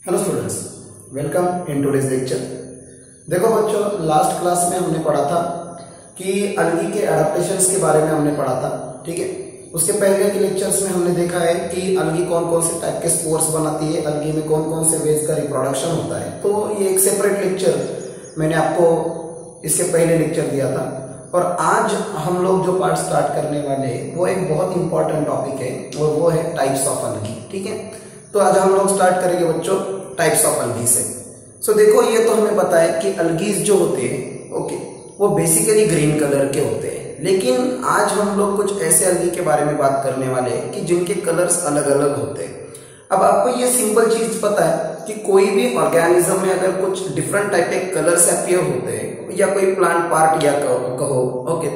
Hello students, welcome in today's lecture. देखो बच्चों, last class में हमने पढ़ा था कि अलगी के एडाप्टेशंस के बारे में हमने पढ़ा था। ठीक है, उसके पहले के लेक्चर्स में हमने देखा है कि अलगी कौन कौन से टाइप के स्पोर्स बनाती है, अलगी में कौन कौन से वेज का रिप्रोडक्शन होता है। तो ये एक सेपरेट लेक्चर मैंने आपको इसके पहले लेक्चर दिया था। और आज हम लोग जो पार्ट स्टार्ट करने वाले हैं वो एक बहुत इंपॉर्टेंट टॉपिक है और वो है टाइप्स ऑफ अलगी। ठीक है, तो आज हम लोग स्टार्ट करेंगे बच्चों टाइप्स ऑफ अलगी से। सो देखो, ये तो हमें पता है कि अलगीज जो होते हैं वो बेसिकली ग्रीन कलर के होते हैं। लेकिन आज हम लोग कुछ ऐसे अलगी के बारे में बात करने वाले हैं कि जिनके कलर्स अलग अलग होते हैं। अब आपको ये सिंपल चीज पता है कि कोई भी ऑर्गेनिज्म में अगर कुछ डिफरेंट टाइप के कलर्स अपीयर होते हैं या कोई प्लांट पार्ट या कहो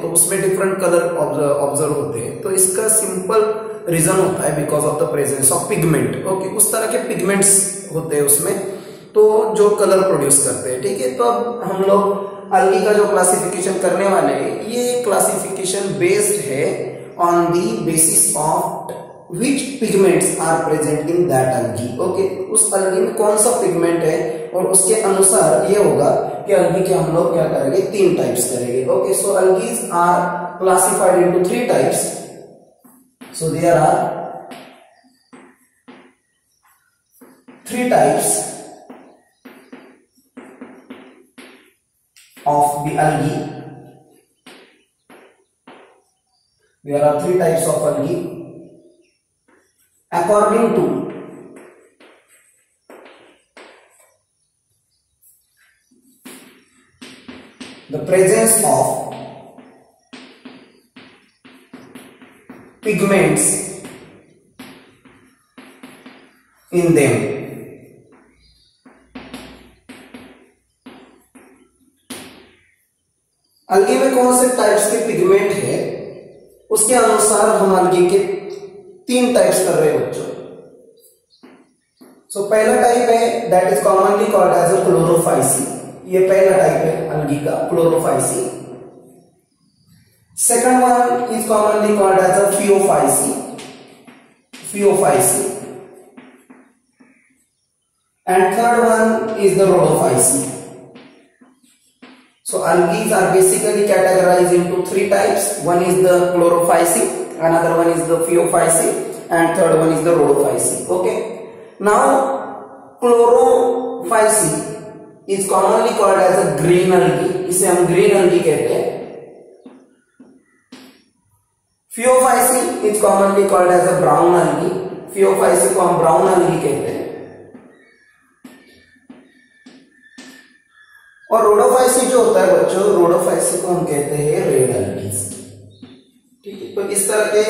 तो उसमें डिफरेंट कलर ऑब्जर्व होते हैं, तो इसका सिंपल रीजन होता है because of the presence of pigment. उस तरह के पिगमेंट्स होते हैं उसमें, तो जो कलर प्रोड्यूस करते हैं। ठीक है, तो अब हम लोग अलगी का जो क्लासिफिकेशन करने वाले हैं, ये क्लासिफिकेशन बेस्ड है on the basis of which pigments are present in that algae. उस अलगी में कौन सा पिगमेंट है और उसके अनुसार ये होगा कि अलगी के हम लोग क्या करेंगे, 3 टाइप्स करेंगे। So algae are classified into 3 types. So there are 3 types of the algae. There are 3 types of algae according to the presence of pigments in them. अलगी में कौन से टाइप्स के पिगमेंट है उसके अनुसार हम अलगी के 3 टाइप्स कर रहे हैं बच्चों। सो पहला टाइप है that is commonly called as a chlorophyceae. ये पहला टाइप है अलगी का, chlorophyceae. Second one is commonly called as a phaeophyce. And third one is the rhodophyce. So algae are basically categorized into 3 types. One is the chlorophyce, another one is the phaeophyce, and third one is the rhodophyce. Now chlorophyce is commonly called as a green algae. इसे हम green algae कहते हैं। Phaeophyce is commonly called as a brown algae. Phaeophyce को हम brown algae कहते हैं। और rhodophyce जो होता है बच्चों, rhodophyce को हम कहते हैं रेड algae। ठीक है, तो इस तरह के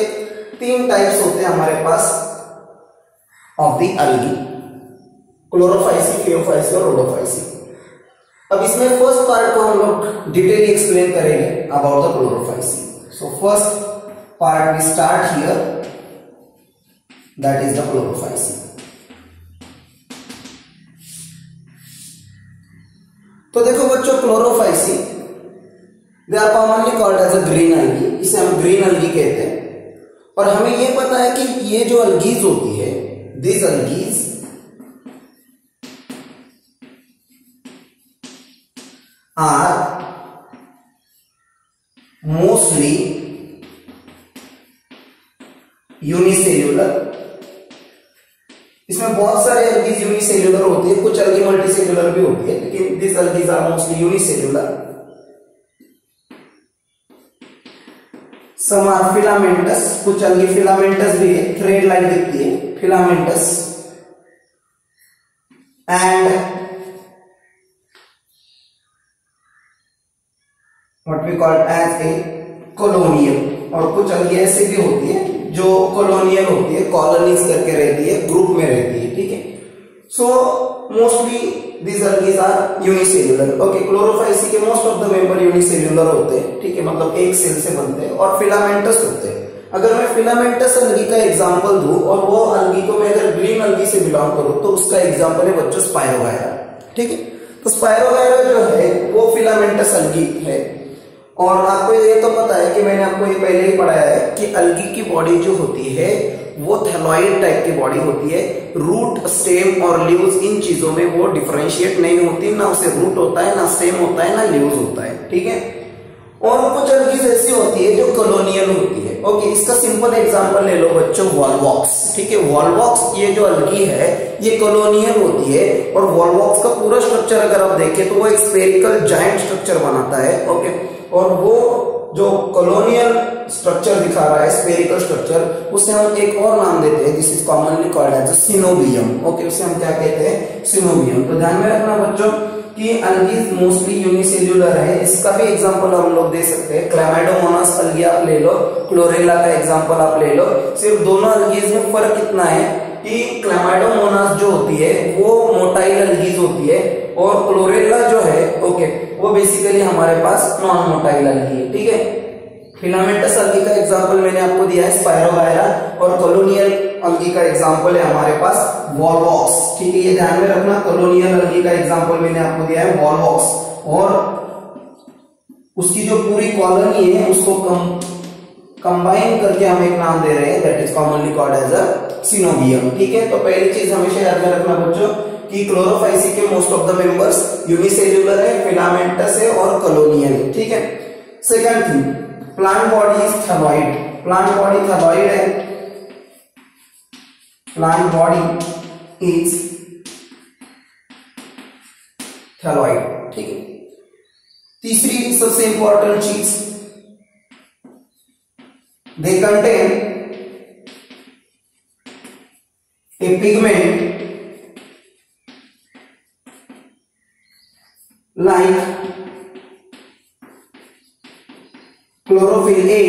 3 टाइप्स होते हैं हमारे पास of the algae, chlorophyceae, phaeophyce और rhodophyce। अब इसमें फर्स्ट पार्ट को हम लोग डिटेल एक्सप्लेन करेंगे about the Chlorophyceae. So first part we start here, that is the chlorophyce. तो देखो बच्चों, chlorophyceae they are commonly called as a green algae. इसे हम ग्रीन अलगी कहते हैं। और हमें ये पता है कि ये जो अलगीज होती है, this algae are mostly unicellular. इसमें बहुत सारे अलगीज यूनिसेल्यूलर होती है, कुछ अलगी मल्टीसेल्यूलर भी होती है, लेकिन this algae are mostly unicellular. Some are filamentous, कुछ अलगी फिलामेंटस भी है, थ्रेड लाइक दिखती है, filamentous. And what we call as a colonial. और कुछ अलगी ऐसे भी होती है जो कॉलोनियल होती है, कॉलोनीज करके रहती है, ग्रुप में रहती है। ठीक है, so mostly this algae are unicellular. Chlorophyceae के most of the member unicellular होते हैं। ठीक है, मतलब एक सेल से बनते हैं और फिलामेंटस होते हैं। अगर मैं फिलामेंटस अलगी का एग्जांपल दूं और वो अलगी को मैं अगर ग्रीन अलगी से बिलोंग करूं, तो उसका एग्जांपल है बच्चों स्पायरोगायरा। ठीक है, तो स्पायरोगायरा जो है वो फिलामेंटस अलगी है। और आपको ये तो पता है कि मैंने आपको ये पहले ही पढ़ाया है कि अलगी की बॉडी जो होती है वो थैलॉइड टाइप की बॉडी होती है। रूट, स्टेम और लीव्स इन चीजों में वो डिफरेंशिएट नहीं होती, ना उसे रूट होता है, ना स्टेम होता है, ना लीव्स होता है, ठीक है। और कुछ अलगीज ऐसी होती है जो कॉलोनियल होती है। ओके, इसका सिंपल एग्जांपल ले लो बच्चों, वॉलवॉक्स, ठीक है। वॉलवॉक्स ये जो अलगी है ये कॉलोनियल होती है, और वॉलवॉक्स का पूरा स्ट्रक्चर अगर आप देखें तो वो एक स्फेरिकल जायंट स्ट्रक्चर बनाता है। ओके, और वो जो कॉलोनियल स्ट्रक्चर दिखा रहा है, स्फेरिकल स्ट्रक्चर, उसे हम एक और नाम देते हैं, this is commonly called as coenobium. Okay, उसे हम क्या कहते हैं, सिनोबियम। तो ध्यान में रखना बच्चों कि अलगीज मोस्टली यूनिसेल्युलर है। इसका भी एग्जांपल हम लोग दे सकते हैं, क्लैमाइडोमोनास अलगी आप ले लो, क्लोरेला का एग्जांपल आप ले लो। सिर्फ दोनों अलगीज में फर्क कितना है कि क्लैमाइडोमोनास जो होती है वो मोटाइल अलगीज होती है, और क्लोरेला जो है ओके वो बेसिकली हमारे पास नॉन मोटाइल अलगी है, ठीक है। फिलामेंटस अलगी का एग्जांपल मैंने आपको दिया है स्पायरोगायरा, और कॉलोनियल अलगी का एग्जांपल है हमारे पास वॉलवॉक्स, ठीक है। ये ध्यान में रखना, कॉलोनियल अलगी का एग्जांपल मैंने आपको दिया है वॉलवॉक्स, और उसकी जो पूरी कॉलोनी है उसको कंबाइन करके हम एक नाम दे रहे हैं, that is commonly called as a coenobium, ठीक है। तो पहली चीज हमेशा याद में रखना बच्चों कि क्लोरोफाइसी के most of the members unicellular है, फिलामेंटस है और कॉलोनियल है, ठीक है। Second thing, plant body is thalloid. Plant body thalloid है, प्लांट बॉडी इज थैलॉइड, ठीक है। तीसरी सबसे इंपॉर्टेंट चीज, they contain a pigment like chlorophyll a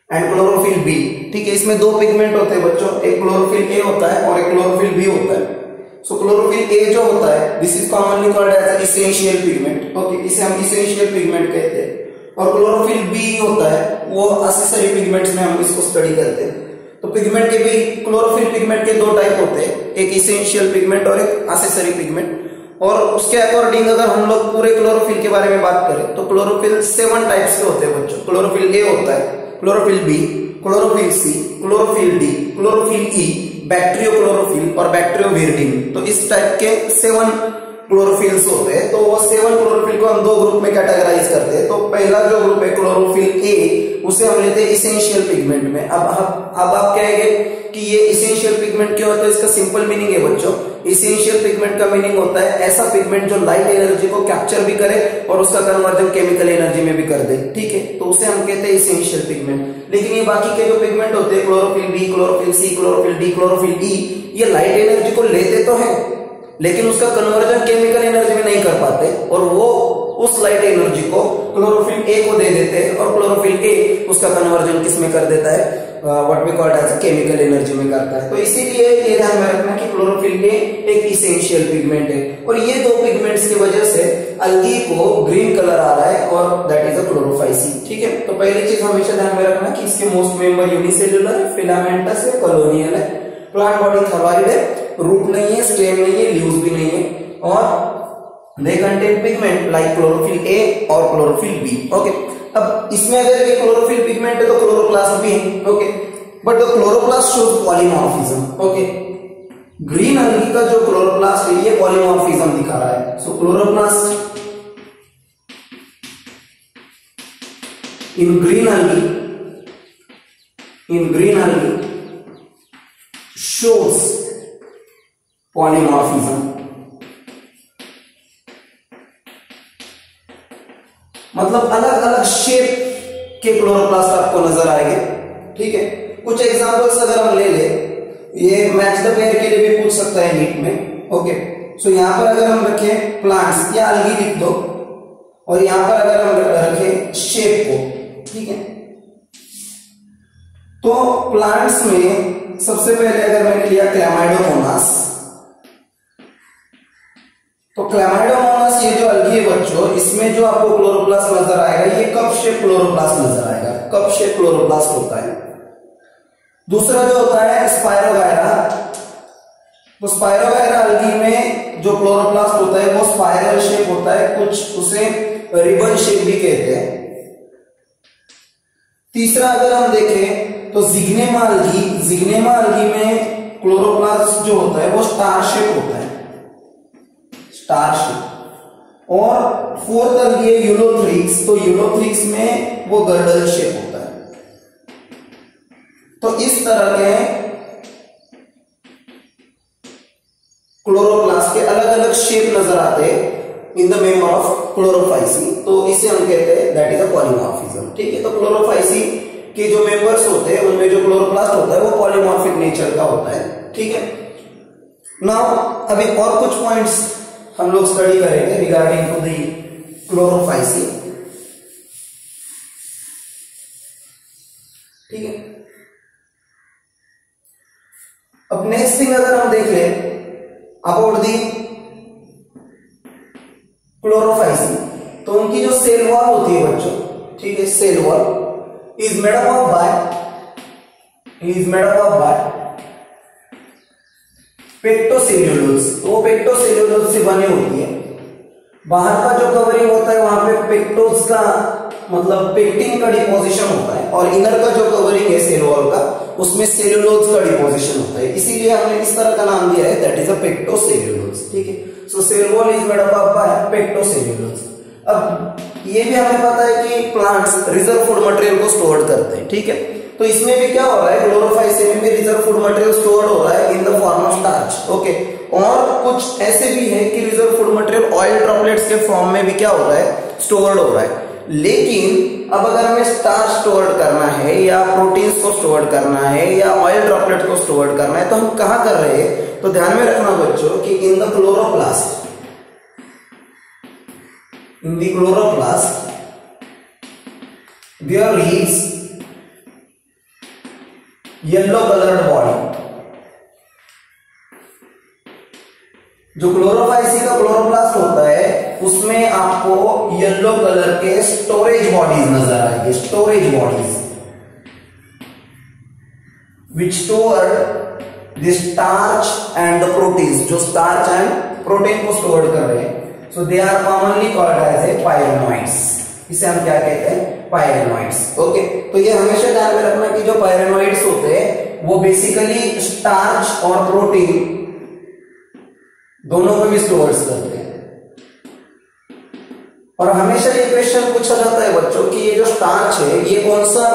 and chlorophyll b, ठीक है। इसमें दो पिगमेंट होते हैं बच्चों, एक क्लोरोफिल ए होता है और एक क्लोरोफिल बी होता है। सो क्लोरोफिल ए जो होता है this is commonly called as essential pigment, okay, इसे हम इसेंशियल पिगमेंट कहते हैं। और क्लोरोफिल बी होता है वो एक्सेसरी पिगमेंट्स में हम इसको स्टडी करते हैं। तो पिगमेंट के भी, क्लोरोफिल पिगमेंट के दो टाइप होते हैं, एक इसेंशियल पिगमेंट और एक एक्सेसरी पिगमेंट। और उसके अकॉर्डिंग अगर हम लोग पूरे क्लोरोफिल के बारे में बात करें तो क्लोरोफिल 7 टाइप्स के होते हैं बच्चों। क्लोरोफिल ए होता है, chlorophyll B, chlorophyll C, chlorophyll D, chlorophyll E, bacteriochlorophyll और बैक्टीरियोविरिडिन। तो इस टाइप के 7 क्लोरोफिल्स होते हैं। तो वो 7 क्लोरोफिल को हम दो ग्रुप में कैटेगराइज करते हैं। तो पहला जो ग्रुप है क्लोरोफिल ए, उसे हम लेते हैं इसेंशियल पिगमेंट में। अब आप कहेंगे कि ये इसेंशियल पिगमेंट क्यों है, तो इसका सिंपल मीनिंग है बच्चों, इसेंशियल पिगमेंट का मीनिंग होता है ऐसा पिगमेंट जो लाइट एनर्जी को कैप्चर भी करे और उसका कन्वर्जन केमिकल एनर्जी में भी कर दे, ठीक है। तो उसे हम कहते हैं इसेंशियल पिगमेंट। लेकिन ये बाकी के जो पिगमेंट होते हैं, chlorophyll B, chlorophyll C, chlorophyll D, chlorophyll E, ये लाइट एनर्जी को लेते तो है लेकिन उसका कन्वर्जन केमिकल एनर्जी में नहीं कर पाते, और वो उस लाइट एनर्जी को क्लोरोफिल ए को दे देते हैं, और क्लोरोफिल ए उसका कन्वर्जन किस में कर देता है, what we call as chemical energy में करता है। तो इसीलिए ये ध्यान में रखना कि क्लोरोफिल ए एक इसेंशियल पिगमेंट है, और ये दो पिगमेंट्स की वजह से अलगी को ग्रीन कलर आ रहा है, और दैट इज अ क्लोरोफाइसी, ठीक है। तो पहली चीज हमेशा ध्यान में रखना कि इसके मोस्ट मेंबर यूनिसेल्युलर है, फिलामेंटस है, कॉलोनियल है, प्लांट बॉडी थैलॉइड है, रूट नहीं है, स्टेम नहीं है, लीव्स भी नहीं है, और they contain pigment like chlorophyll A और क्लोरोफिल बी, ओके। अब इसमें अगर ये क्लोरोफिल पिगमेंट है तो क्लोरोप्लास्ट भी है, okay, but the chloroplast shows polymorphism, okay. Green algae का जो क्लोरोप्लास्ट है ये पॉलीमॉर्फिज्म दिखा रहा है। So chloroplast in green algae shows polymorphism, मतलब अलग अलग शेप के क्लोरोप्लास्ट आपको नजर आएंगे, ठीक है। कुछ एग्जांपल्स अगर हम ले ले, ये मैच द पेयर के लिए भी पूछ सकता है नीट में, ओके। सो यहां पर अगर हम रखें प्लांट्स या अलगी लिख दो, और यहां पर अगर हम रखें शेप को, ठीक है। तो प्लांट्स में सबसे पहले अगर मैंने लिया क्लैमाइडोमोनास, तो क्लैमाइडोमोनास ये जो अलगी है बच्चों, इसमें जो आपको क्लोरोप्लास्ट नजर आएगा ये कप शेप क्लोरोप्लास्ट नजर आएगा, कप शेप क्लोरोप्लास्ट होता है। दूसरा जो होता है स्पायरोगायरा, तो स्पायरोगायरा अलगी में जो क्लोरोप्लास्ट होता है वो स्पाइरल शेप होता है, कुछ उसे रिबन शेप भी कहते हैं। तीसरा अगर हम देखें तो जिग्नेमा अलगी में क्लोरोप्लास्ट जो होता है वो स्टार शेप होता है, स्टार शेप। और फोर्थ अलगी है यूलोथ्रिक्स, तो यूलोथ्रिक्स में वो गर्डल शेप होता है। तो इस तरह के क्लोरोप्लास्ट के अलग अलग शेप नजर आते हैं in the member of Chlorophyceae, तो इसे हम कहते हैं दैट इज अ पॉलीमॉर्फिज्म। ठीक है, तो क्लोरोफाइसी के जो मेंबर्स होते हैं उनमें जो क्लोरोप्लास्ट होता है वो पॉलीमॉर्फिक नेचर का होता है। ठीक है, नाउ अभी और कुछ पॉइंट्स हम लोग स्टडी करेंगे रिगार्डिंग टू दी क्लोरोफाइसी। ठीक है, अब नेक्स्ट थिंग अगर हम देख लें अबाउट दी क्लोरोफाइसी, तो उनकी जो सेल वॉल होती है बच्चों, ठीक है, cell wall is made up of by pectocellulose, तो वो पेक्टोसेल्यूलोज से बनी होती है। बाहर का जो कवरिंग होता है वहां पे पेक्टोज का मतलब पेक्टिन का डिपोजिशन होता है, और इनर का जो कवरिंग है सेल वॉल का उसमें सेल्यूलोज का डिपोजिशन होता है, इसीलिए हमने इस तरह का नाम दिया है दैट इज अ पेक्टोसेल्यूलोज। ठीक है, so cell wall is made up of by pectocellulose. अब ये भी हमें पता है कि प्लांट्स रिजर्व फूड मटेरियल को स्टोर करते हैं। ठीक है, तो इसमें भी क्या हो रहा है, क्लोरोफाइसी में भी रिजर्व फूड मटेरियल स्टोर हो रहा है in the form of starch. Okay, और कुछ ऐसे भी है कि reserve food material oil droplets के फॉर्म में भी क्या हो रहा है, स्टोर्ड हो रहा है। लेकिन अब अगर हमें स्टार्च स्टोर करना है या प्रोटीन्स को स्टोर करना है या ऑयल ड्रॉपलेट को स्टोर करना है तो हम कहां कर रहे हैं, तो ध्यान में रखना बच्चों कि in the chloroplast, in the chloroplast there is yellow colored body। जो क्लोरोफाइसी का क्लोरोप्लास्ट होता है उसमें आपको येलो कलर के स्टोरेज बॉडीज नजर आएंगे, storage bodies which store the starch and the proteins, जो स्टार्च एंड प्रोटीन को स्टोर कर रहे हैं। So they are commonly called as a pyrenoids। इसे हम क्या कहते हैं, pyrenoids। ओके, तो ये हमेशा ध्यान में रखना कि जो pyrenoids होते हैं वो बेसिकली स्टार्च और प्रोटीन दोनों को भी स्टोर करते हैं। और हमेशा ये क्वेश्चन पूछा जाता है बच्चों कि ये जो स्टार्च है ये कौन सा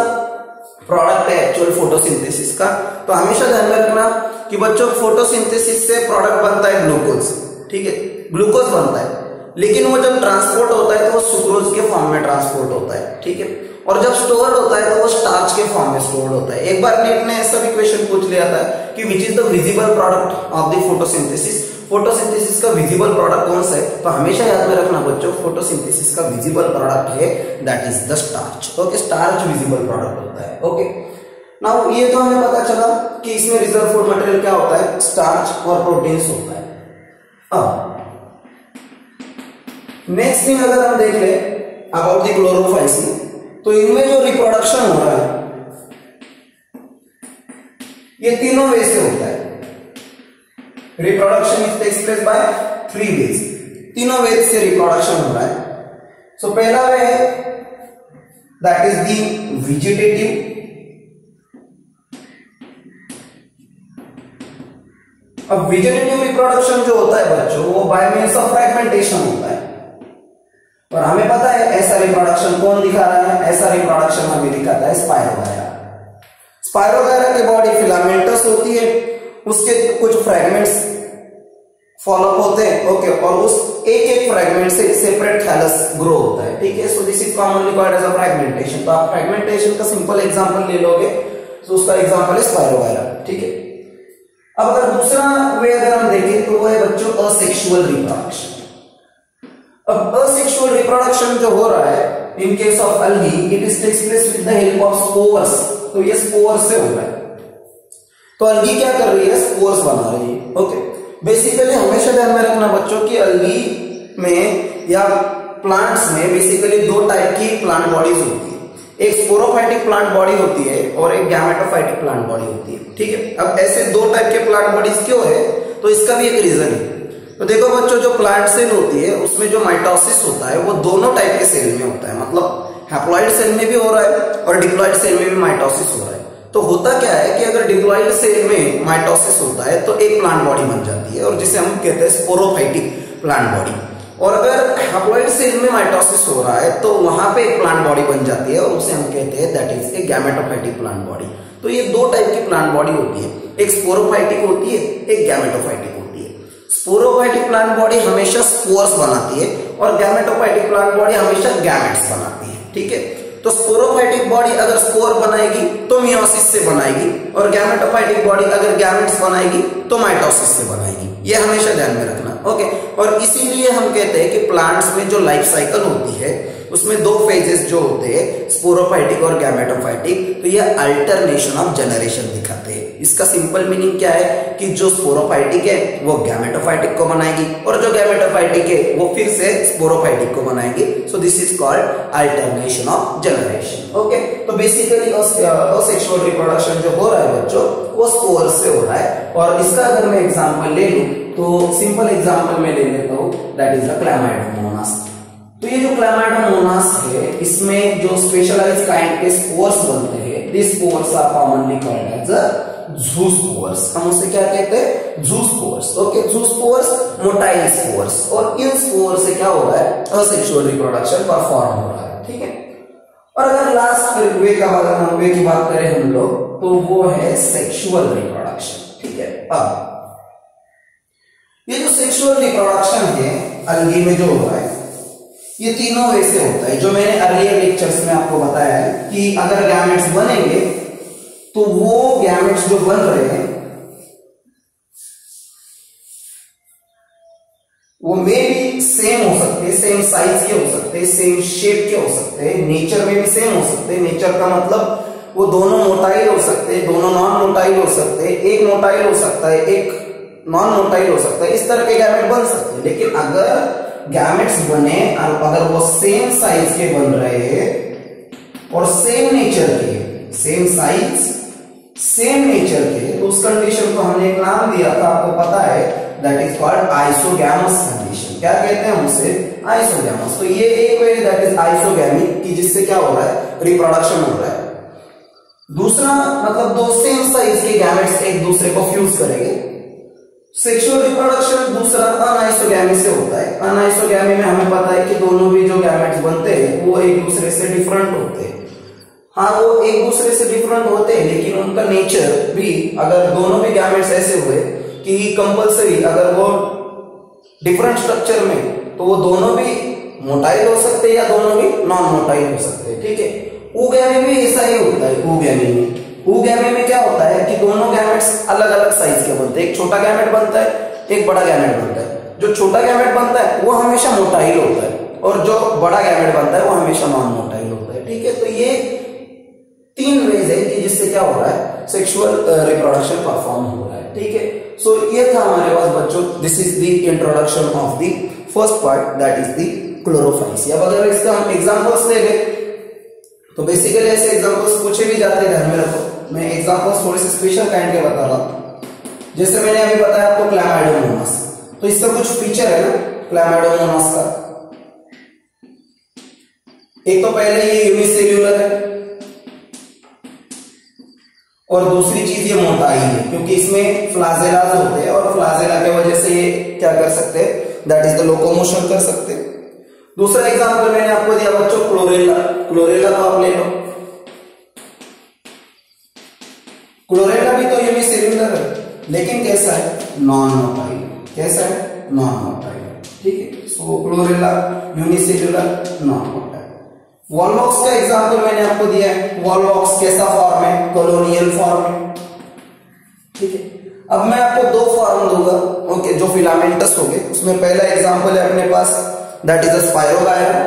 प्रोडक्ट है एक्चुअल फोटोसिंथेसिस का, तो हमेशा ध्यान में रखना कि बच्चों फोटोसिंथेसिस से प्रोडक्ट बनता है ग्लूकोज। ठीक है, ग्लूकोज बनता है, लेकिन वो जब ट्रांसपोर्ट होता है तो वो सुक्रोज के फॉर्म में ट्रांसपोर्ट होता है। ठीक है, और जब स्टोर्ड होता है तो वो स्टार्च के फॉर्म में स्टोर्ड होता है। एक बार नेट ने ऐसा भी क्वेश्चन पूछ लिया था कि which is the visible product of the photosynthesis, photosynthesis का विजिबल प्रोडक्ट कौन सा है, तो हमेशा याद में रखना बच्चों फोटोसिंथेसिस का विजिबल प्रोडक्ट है that is the starch. Okay, starch visible product होता है। ओके, नाउ ये तो हमें पता चला कि इसमें रिजर्व फूड मटेरियल क्या होता है, स्टार्च और प्रोटीन्स होता है। अब नेक्स्ट थिंग अगर हम देख ले अबाउट द क्लोरोफाइसी, तो इनमें जो रिप्रोडक्शन हो रहा है ये तीनों वे से होता है। Reproduction is takes place by 3 ways, तीनों वे से रिप्रोडक्शन हो रहा है। सो पहला वे है दैट इज द वेजिटेटिव, अब वेजिटेटिव रिप्रोडक्शन जो होता है बच्चों वो बाय मींस ऑफ फ्रैगमेंटेशन होता है, और हमें पता है ऐसा रिप्रोडक्शन कौन दिखा रहा है, ऐसा रिप्रोडक्शन हमें दिखाता है स्पायरोगायरा। स्पायरोगायरा की बॉडी फिलामेंटस होती है, उसके कुछ फ्रैगमेंट्स फॉलोअप होते हैं। ओके, और उस एक एक फ्रैगमेंट से सेपरेट थैलस ग्रो होता है। ठीक है, so this is commonly called as a fragmentation. तो आप फ्रैगमेंटेशन का सिंपल एग्जांपल ले लोगे तो उसका एग्जांपल है स्पायरोगायरा। ठीक है, अब अगर दूसरा वे अगर हम देखें तो वो है बच्चों असेक्सुअल रिप्रोडक्शन। अब असेक्सुअल रिप्रोडक्शन जो हो रहा है in case of algae it is takes place with the help of spores, तो ये स्पोर्स से हो रहा है। तो अलगी क्या कर रही है, स्पोर्स बना रही है। ओके, बेसिकली हमेशा ध्यान में रखना बच्चों कि अलगी में या प्लांट्स में बेसिकली 2 टाइप की प्लांट बॉडीज होती है, एक स्पोरोफाइटिक प्लांट बॉडी होती है और एक गैमेटोफाइटिक प्लांट बॉडी होती है। ठीक है, अब ऐसे 2 टाइप के प्लांट बॉडीज क्यों है, तो इसका भी एक रीजन है। तो देखो बच्चों, जो प्लांट सेल होती है उसमें जो माइटोसिस होता है वो दोनों टाइप के सेल में होता है, मतलब हैप्लॉइड सेल में भी हो रहा है और डिप्लॉइड सेल में भी माइटोसिस हो रहा है। तो होता क्या है कि अगर डिप्लॉइड सेल में माइटोसिस होता है तो एक प्लांट बॉडी बन जाती है और जिसे हम कहते हैं स्पोरोफाइटिक प्लांट बॉडी। और अगर हैप्लॉइड सेल में माइटोसिस हो रहा है तो वहां पे एक प्लांट बॉडी बन जाती है और उसे हम कहते हैं that is a gametophytic plant body. तो ये दो टाइप की प्लांट बॉडी होती है, एक स्पोरोफाइटिक होती है, एक गैमेटोफाइटिक होती है। स्पोरोफाइटिक प्लांट बॉडी हमेशा स्पोर्स बनाती है और गैमेटोफाइटिक प्लांट बॉडी हमेशा गैमेट्स बनाती है, ठीक है। तो स्पोरोफाइटिक बॉडी अगर स्पोर बनाएगी तो मियोसिस से बनाएगी और गैमेटोफाइटिक बॉडी अगर गैमेट्स बनाएगी तो माइटोसिस से बनाएगी। ये हमेशा ध्यान में रखना, ओके। और इसीलिए हम कहते हैं कि प्लांट्स में जो लाइफ साइकिल होती है उसमें दो फेजेस जो होते हैं स्पोरोफाइटिक और गैमेटोफाइटिक, तो ये अल्टरनेशन ऑफ जनरेशन दिखाते हैं। इसका सिंपल मीनिंग क्या है कि जो स्पोरोफाइटिक है वो गैमेटोफाइटिक को बनाएगी और जो गैमेटोफाइटिक है वो फिर से स्पोरोफाइटिक को बनाएगी। सो this is called alternation of generation, okay. तो बेसिकली असेक्सुअल रिप्रोडक्शन जो हो रहा है बच्चों वो स्पोर से हो रहा है। और इसका अगर मैं एग्जांपल ले लूं तो सिंपल एग्जांपल मैं ले लेता हूं, दैट इज द क्लैमाइडोमोनास। तो ये जो क्लैमाइडोमोनास है इसमें जो स्पेशलाइज्ड काइंड के स्पोर्स बनते हैं, this spores are commonly called as zoospores. हम उसे क्या कहते हैं? Zoospores, okay. Zoospores motile spores, और इन स्पोर से क्या हो रहा है? असेक्सुअल रिप्रोडक्शन परफॉर्म हो रहा है, ठीक है। और अगर लास्ट वे की बात करें हम लोग तो वो है सेक्सुअल रिप्रोडक्शन, ठीक है। अब ये जो सेक्सुअल रिप्रोडक्शन है अलगी में जो हो रहा है ये तीनों वे से होता है, जो मैंने अर्लियर लेक्चर्स में आपको बताया है कि अगर गैमेट्स बनेंगे तो वो गैमेट्स जो बन रहे हैं वो मे भी सेम हो सकते हैं, सेम साइज के हो सकते हैं, सेम शेप के हो सकते हैं, नेचर में भी सेम हो सकते हैं। नेचर का मतलब वो दोनों मोटाइल हो सकते हैं, दोनों नॉन मोटाइल हो सकते हैं, एक मोटाइल हो सकता है, एक नॉन मोटाइल हो सकता है, इस तरह के गैमेट बन सकते हैं। लेकिन अगर गैमेट्स बने और अगर वो सेम साइज के बन रहे हैं और सेम नेचर के, सेम साइज सेम नेचर के, तो उस कंडीशन को हमने एक नाम दिया था, आपको पता है, that is called isogamous condition. क्या कहते हैं उसे? आइसोगैमस। तो ये एक वे दैट इज आइसोगैमी कि जिससे क्या हो रहा है? रिप्रोडक्शन हो रहा है। दूसरा मतलब दो सेम साइज के गैमेट्स एक दूसरे को फ्यूज करेंगे। सेक्सुअल रिप्रोडक्शन दूसरा अनआइसोगैमी से होता है। अनआइसोगैमी में हमें पता है कि दोनों भी जो गैमेट्स बनते हैं वो एक दूसरे से डिफरेंट होते हैं। हाँ, वो एक दूसरे से डिफरेंट होते हैं लेकिन उनका नेचर भी, अगर दोनों भी गैमेट्स ऐसे हुए कि कंपलसरी अगर वो डिफरेंट स्ट्रक्चर में, तो वो दोनों भी मोटाइल हो सकते हैं या दोनों भी नॉन मोटाइल हो सकते हैं, ठीक है। ऊगैमी में ऐसा ही होता है। ऊगैमी में क्या होता है कि दोनों गैमेट्स अलग अलग साइज के बनते हैं। एक छोटा गैमेट बनता है, एक बड़ा गैमेट बनता है। जो छोटा गैमेट बनता है वो हमेशा मोटाइल होता है और जो बड़ा गैमेट बनता है वो हमेशा नॉन मोटाइल होता है, ठीक है। तो ये तीन वेज है कि जिससे क्या हो रहा है? सेक्सुअल रिप्रोडक्शन परफॉर्म हो रहा है, ठीक है। सो ये था हमारे पास बच्चों, this is the introduction of the first part, that is the Chlorophyceae. अब अगर इसका हम एग्जांपल्स ले लें तो बेसिकली ऐसे एग्जांपल्स पूछे भी जाते हैं, ध्यान में रखो। मैं एग्जांपल्स थोड़े से स्पेशल काइंड के बता रहा हूं। जैसे मैंने अभी बताया आपको क्लैमाइडोमोनास, तो इसका कुछ फीचर है ना क्लैमाइडोमोनास का। एक तो पहले ये यूनिसेल्यूलर है और दूसरी चीज ये मोटाइल है, क्योंकि इसमें फ्लाजेलाज होते हैं और फ्लाजेला की वजह से ये क्या कर सकते हैं? दैट इज द लोकोमोशन कर सकते हैं। दूसरा एग्जांपल मैंने आपको दिया बच्चों क्लोरेला। क्लोरेला को आप ले लो। क्लोरेला भी तो यूनिसेल्यूलर है लेकिन कैसा है? Non motile. कैसा है? नॉन मोटाइल, ठीक है। So chlorella unicellular, non motile. Volvox का एग्जांपल मैंने आपको दिया है। वॉलवॉक्स कैसा फॉर्म है? कॉलोनियल फॉर्म है, ठीक है। अब मैं आपको दो फॉर्म दूंगा, ओके, जो फिलामेंटस हो गए। उसमें पहला एग्जांपल है अपने पास, दैट इज अ स्पाइरोगायरा,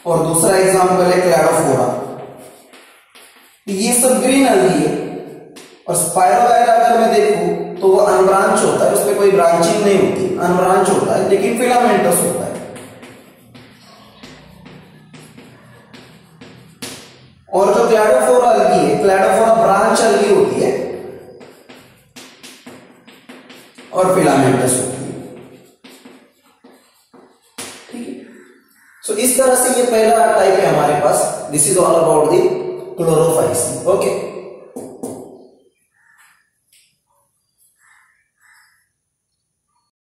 और दूसरा एग्जांपल है क्लैडोफोरा। ये सब ग्रीन अलगी है और स्पाइरोगायरा अगर मैं देखूं तो वो अनब्रांच होता है, उसमें कोई ब्रांचिंग नहीं होती, अनब्रांच होता है लेकिन फिलामेंटस होता है। और जो क्लैडोफोरा अलगी है, क्लैडोफोरा ब्रांच अलगी होती है और फिलामेंटस होती है, ठीक है। सो इस तरह से ये पहला टाइप है हमारे पास, this is all about the chlorophyceae. Okay.